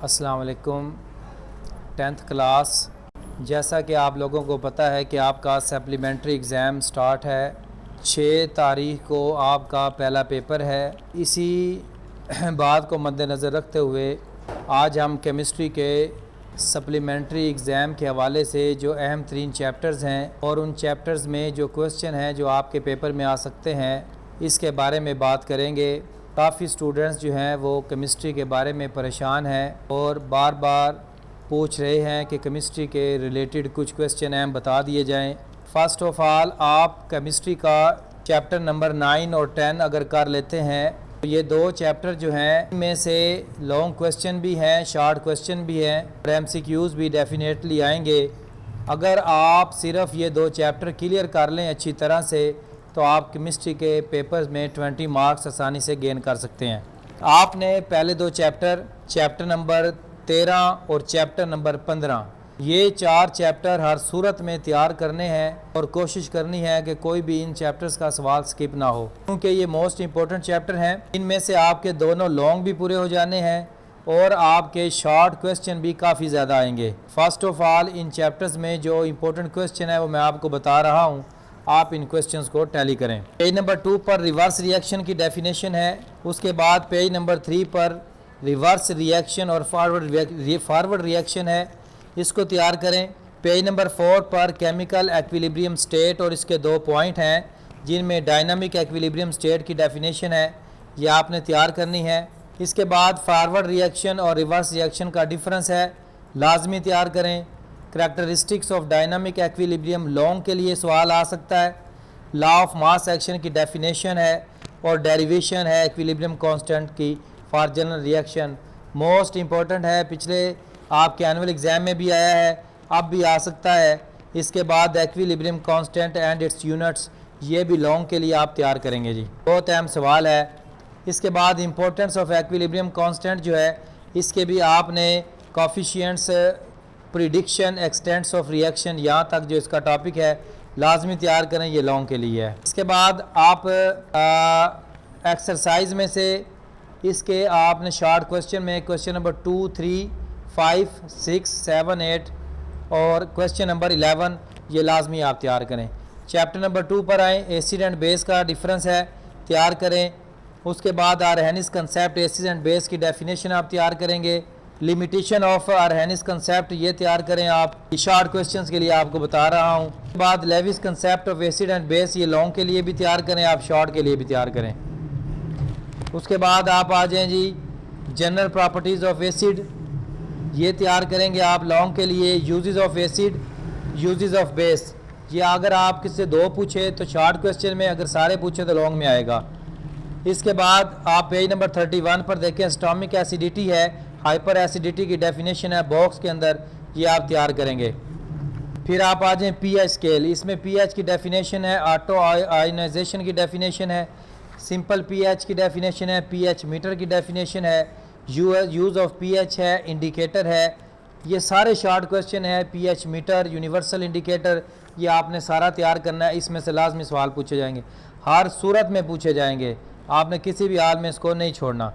अस्सलाम वालेकुम। 10th class, जैसा कि आप लोगों को पता है कि आपका सप्लीमेंट्री एग्ज़ाम स्टार्ट है। 6 तारीख को आपका पहला पेपर है। इसी बात को मद्देनज़र रखते हुए आज हम केमिस्ट्री के सप्लीमेंट्री एग्ज़ाम के हवाले से जो अहम तरीन चैप्टर्स हैं और उन चैप्टर्स में जो क्वेश्चन हैं जो आपके पेपर में आ सकते हैं, इसके बारे में बात करेंगे। काफ़ी स्टूडेंट्स जो हैं वो केमिस्ट्री के बारे में परेशान हैं और बार बार पूछ रहे हैं कि केमिस्ट्री के रिलेटेड कुछ क्वेश्चन हैं, बता दिए जाएं। फ़र्स्ट ऑफ़ ऑल, आप केमिस्ट्री का चैप्टर नंबर 9 और 10 अगर कर लेते हैं तो ये दो चैप्टर जो हैं इनमें से लॉन्ग क्वेश्चन भी हैं, शॉर्ट क्वेश्चन भी हैं और MCQs भी डेफिनेटली आएंगे। अगर आप सिर्फ ये दो चैप्टर क्लियर कर लें अच्छी तरह से तो आप केमिस्ट्री के पेपर्स में 20 मार्क्स आसानी से गेन कर सकते हैं। आपने पहले दो चैप्टर नंबर 13 और चैप्टर नंबर 15, ये 4 चैप्टर हर सूरत में तैयार करने हैं और कोशिश करनी है कि कोई भी इन चैप्टर्स का सवाल स्किप ना हो, क्योंकि ये मोस्ट इंपॉर्टेंट चैप्टर हैं। इनमें से आपके दोनों लॉन्ग भी पूरे हो जाने हैं और आपके शॉर्ट क्वेश्चन भी काफ़ी ज़्यादा आएंगे। First of all, in chapters में जो इंपॉर्टेंट क्वेश्चन है वो मैं आपको बता रहा हूँ, आप इन क्वेश्चंस को टैली करें। पेज नंबर 2 पर रिवर्स रिएक्शन की डेफिनेशन है। उसके बाद पेज नंबर 3 पर रिवर्स रिएक्शन और फॉरवर्ड रिएक्शन है, इसको तैयार करें। पेज नंबर 4 पर केमिकल एक्विलिब्रियम स्टेट और इसके 2 पॉइंट हैं जिनमें डायनामिक एक्विलिब्रियम स्टेट की डेफिनेशन है, ये आपने तैयार करनी है। इसके बाद फॉरवर्ड रिएक्शन और रिवर्स रिएक्शन का डिफरेंस है, लाजमी तैयार करें। Characteristics of dynamic equilibrium long के लिए सवाल आ सकता है। लॉ ऑफ मास एक्शन की डेफिनेशन है और डेरिवेशन है एक्विलिब्रियम कांस्टेंट की for general reaction, most important है, पिछले आपके एनुअल एग्जाम में भी आया है, अब भी आ सकता है। इसके बाद equilibrium constant and it's units, ये भी लॉन्ग के लिए आप तैयार करेंगे जी, बहुत अहम सवाल है। इसके बाद इंपॉर्टेंस ऑफ एक्विलिब्रियम कांस्टेंट जो है, इसके भी आपने coefficients, prediction, extents of reaction, यहाँ तक जो इसका टॉपिक है लाजमी तैयार करें, ये लॉन्ग के लिए है। इसके बाद आप एक्सरसाइज में से इसके आपने शॉर्ट क्वेश्चन में क्वेश्चन नंबर 2, 3, 5, 6, 7, 8 और क्वेश्चन नंबर 11 ये लाजमी आप तैयार करें। चैप्टर नंबर 2 पर आएँ, एसिड एंड बेस का डिफरेंस है, तैयार करें। उसके बाद आरहेनिस कंसेप्ट, एसिड एंड बेस की डेफिनेशन आप तैयार करेंगे। लिमिटेशन ऑफ आरहेनिस कंसेप्ट ये तैयार करें। आप शॉर्ट क्वेश्चंस के लिए आपको बता रहा हूँ। उसके बाद Lewis concept of acid and base, ये लॉन्ग के लिए भी तैयार करें, आप शॉर्ट के लिए भी तैयार करें। उसके बाद आप आ जाएं जी, जनरल प्रॉपर्टीज़ ऑफ एसिड, ये तैयार करेंगे आप लॉन्ग के लिए। Uses of acid, uses of base, ये अगर आप किससे 2 पूछे तो शॉर्ट क्वेश्चन में, अगर सारे पूछे तो लॉन्ग में आएगा। इसके बाद आप पेज नंबर 31 पर देखें, एटॉमिक एसिडिटी है, हाइपर एसिडिटी की डेफिनेशन है बॉक्स के अंदर, ये आप तैयार करेंगे। फिर आप आ जाएं पीएच स्केल, इसमें पीएच की डेफिनेशन है, ऑटो आयोनाइजेशन की डेफिनेशन है, सिंपल पीएच की डेफिनेशन है, पीएच मीटर की डेफिनेशन है, यूज़ ऑफ पीएच है, इंडिकेटर है, ये सारे शॉर्ट क्वेश्चन है। पीएच मीटर, यूनिवर्सल इंडिकेटर, ये आपने सारा तैयार करना है। इसमें से लाजमी सवाल पूछे जाएंगे, हर सूरत में पूछे जाएंगे, आपने किसी भी हाल में इसको नहीं छोड़ना।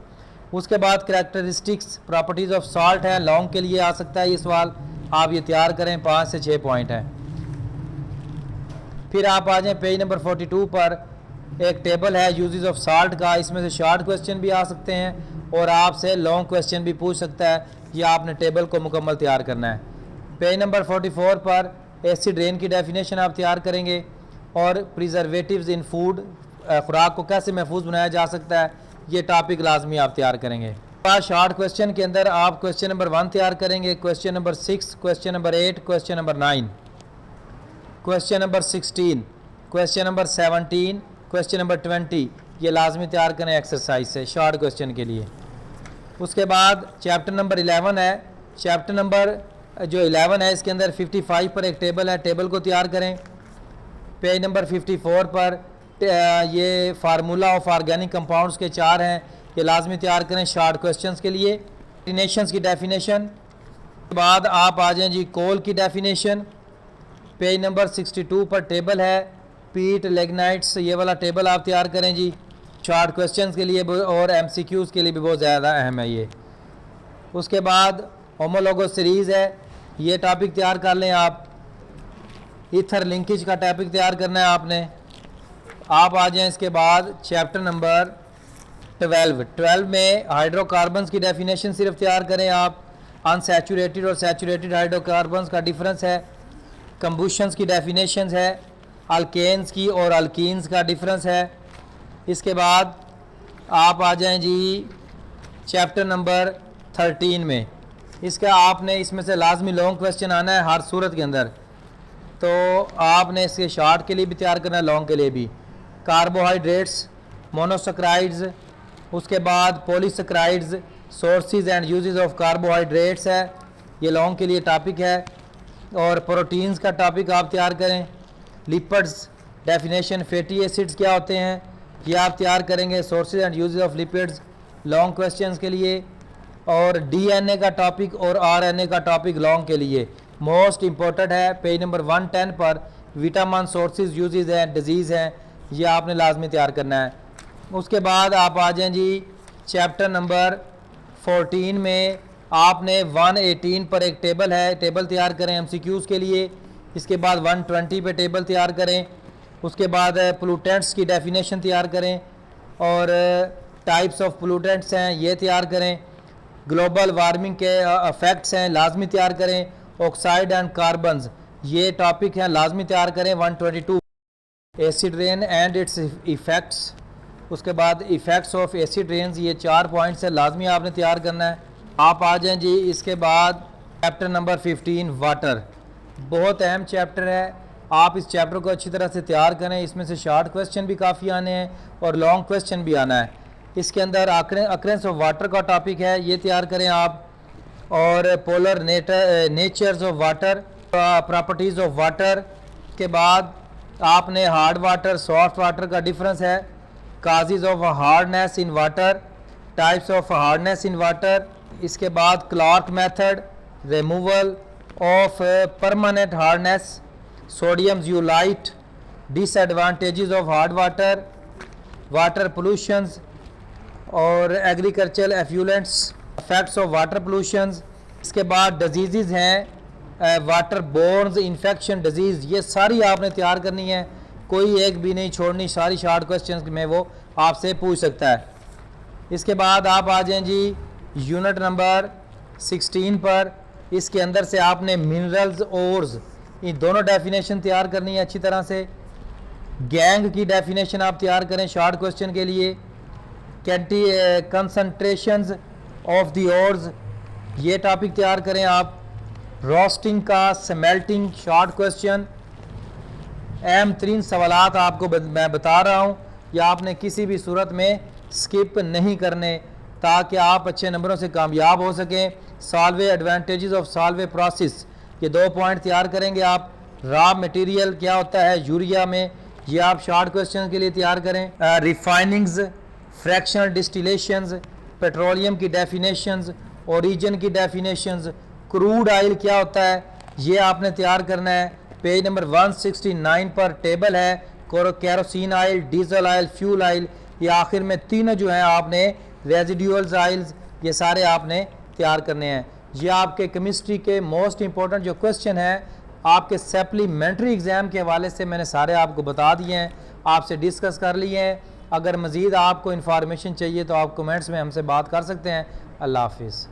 उसके बाद करैक्टरिस्टिक्स, प्रॉपर्टीज़ ऑफ सॉल्ट है, लॉन्ग के लिए आ सकता है ये सवाल, आप ये तैयार करें, 5 से 6 पॉइंट हैं। फिर आप आ जाएं पेज नंबर 42 पर, एक टेबल है यूजेस ऑफ सॉल्ट का, इसमें से शॉर्ट क्वेश्चन भी आ सकते हैं और आपसे लॉन्ग क्वेश्चन भी पूछ सकता है, ये आपने टेबल को मुकम्मल तैयार करना है। पेज नंबर 44 पर एसिड रेन की डेफिनेशन आप तैयार करेंगे और प्रिजर्वेटिव्स इन फूड, खुराक को कैसे महफूज बनाया जा सकता है, ये टॉपिक लाजमी आप तैयार करेंगे। शॉर्ट क्वेश्चन के अंदर आप क्वेश्चन नंबर 1 तैयार करेंगे, question number 6, question number 8, question number 9, question number 16, question number 17, question number 20, ये लाजमी तैयार करें एक्सरसाइज से शॉर्ट क्वेश्चन के लिए। उसके बाद चैप्टर नंबर 11 है, चैप्टर नंबर जो 11 है इसके अंदर 55 पर एक टेबल है, टेबल को तैयार करें। पेज नंबर 54 पर ये फार्मूला ऑफ ऑर्गेनिक कंपाउंड्स के 4 हैं, ये लाजमी तैयार करें शॉर्ट क्वेश्चंस के लिए। डेफिनेशंस की डेफिनेशन के बाद आप आ जाएं जी कोल की डेफिनेशन। पेज नंबर 62 पर टेबल है, पीट, लेग्नाइट्स, ये वाला टेबल आप तैयार करें जी, शॉर्ट क्वेश्चंस के लिए और MCQs के लिए भी बहुत ज़्यादा अहम है ये। उसके बाद होमोलोगस सीरीज़ है, ये टॉपिक तैयार कर लें आप। ईथर लिंकेज का टॉपिक तैयार करना है आपने। आप आ जाएं इसके बाद चैप्टर नंबर 12 में हाइड्रोकार्बन्स की डेफिनेशन सिर्फ तैयार करें आप। अनसैचुरेटेड और सैचुरेटेड हाइड्रोकार्बन्स का डिफरेंस है, कंबुशंस की डेफिनेशंस है, अल्केन्स की और अल्कीन्स का डिफरेंस है। इसके बाद आप आ जाएं जी चैप्टर नंबर 13 में। इसका आपने इसमें से लाजमी लॉन्ग क्वेश्चन आना है हर सूरत के अंदर, तो आपने इसके शॉर्ट के लिए भी तैयार करना है, लॉन्ग के लिए भी। कार्बोहाइड्रेट्स, मोनोसक्राइड्स, उसके बाद polysaccharides, sources and uses of carbohydrates है, ये लॉन्ग के लिए टॉपिक है। और प्रोटीन्स का टॉपिक आप तैयार करें। लिपिड्स डेफिनेशन, फैटी एसिड्स क्या होते हैं ये आप तैयार करेंगे। Sources and uses of lipids long questions के लिए। और डीएनए का टॉपिक और आरएनए का टॉपिक लॉन्ग के लिए मोस्ट इंपॉर्टेंट है। पेज नंबर 110 पर विटामिन सोर्सेज यूजेस हैं, डिजीज़ हैं, ये आपने लाजमी तैयार करना है। उसके बाद आप आ जाएं जी चैप्टर नंबर 14 में। आपने 118 पर एक टेबल है, टेबल तैयार करें एमसीक्यूज़ के लिए। इसके बाद 120 पे टेबल तैयार करें। उसके बाद पोल्यूटेंट्स की डेफिनेशन तैयार करें और टाइप्स ऑफ पोल्यूटेंट्स हैं ये तैयार करें। ग्लोबल वार्मिंग के इफ़ेक्ट्स हैं लाजमी तैयार करें। ऑक्साइड एंड कार्बन्स ये टॉपिक हैं लाजमी तैयार करें। 122 acid rain and it's effects. उसके बाद इफ़ेक्ट्स ऑफ एसिड रेन्स, ये 4 पॉइंट्स है लाजमी आपने तैयार करना है। आप आ जाएं जी इसके बाद चैप्टर नंबर 15 वाटर, बहुत अहम चैप्टर है। आप इस चैप्टर को अच्छी तरह से तैयार करें। इसमें से शॉर्ट क्वेश्चन भी काफ़ी आने हैं और लॉन्ग क्वेश्चन भी आना है। इसके अंदर अक्रेंस ऑफ वाटर का टॉपिक है, ये तैयार करें आप। और polar natures of water, properties of water के बाद आपने हार्ड वाटर, सॉफ्ट वाटर का डिफरेंस है। Causes of hardness in water, types of hardness in water. इसके बाद Clark method, removal of permanent hardness, sodium zeolite, disadvantages of hard water, water pollutions और agricultural effluents, effects of water pollutions. इसके बाद disease हैं water बोर्न्स infection disease, ये सारी आपने तैयार करनी है, कोई एक भी नहीं छोड़नी, सारी शॉर्ट क्वेश्चंस में वो आपसे पूछ सकता है। इसके बाद आप आ जाएं जी यूनिट नंबर 16 पर। इसके अंदर से आपने मिनरल्स ओर्स, इन दोनों डेफिनेशन तैयार करनी है अच्छी तरह से। गैंग की डेफिनेशन आप तैयार करें शॉर्ट क्वेश्चन के लिए। कंसंट्रेशंस ऑफ द ओर्स, ये टॉपिक तैयार करें आप। रोस्टिंग का स्मेल्टिंग शॉर्ट क्वेश्चन। अहम तरीन सवालात आपको मैं बता रहा हूँ, या आपने किसी भी सूरत में स्किप नहीं करने ताकि आप अच्छे नंबरों से कामयाब हो सकें। Solvay advantages of Solvay process, ये 2 पॉइंट तैयार करेंगे आप। रॉ मटेरियल क्या होता है यूरिया में, ये आप शॉर्ट क्वेश्चन के लिए तैयार करें। रिफाइनिंग्स, फ्रैक्शनल डिस्टिलेशंस, पेट्रोलियम की डेफिनेशंस, ओरिजिन की डेफिनेशंस, क्रूड ऑयल क्या होता है ये आपने तैयार करना है। पेज नंबर 169 पर टेबल है। Kerosene oil, diesel oil, fuel oil, ये आखिर में तीनों जो हैं आपने रेजिडुअल्स ऑयल्स, ये सारे आपने तैयार करने हैं। ये आपके केमिस्ट्री के मोस्ट इंपॉर्टेंट जो क्वेश्चन है आपके सप्लीमेंट्री एग्ज़ाम के हवाले से मैंने सारे आपको बता दिए हैं, आपसे डिस्कस कर लिए हैं। अगर मज़ीद आपको इन्फॉर्मेशन चाहिए तो आप कमेंट्स में हमसे बात कर सकते हैं। अल्लाह हाफिज़।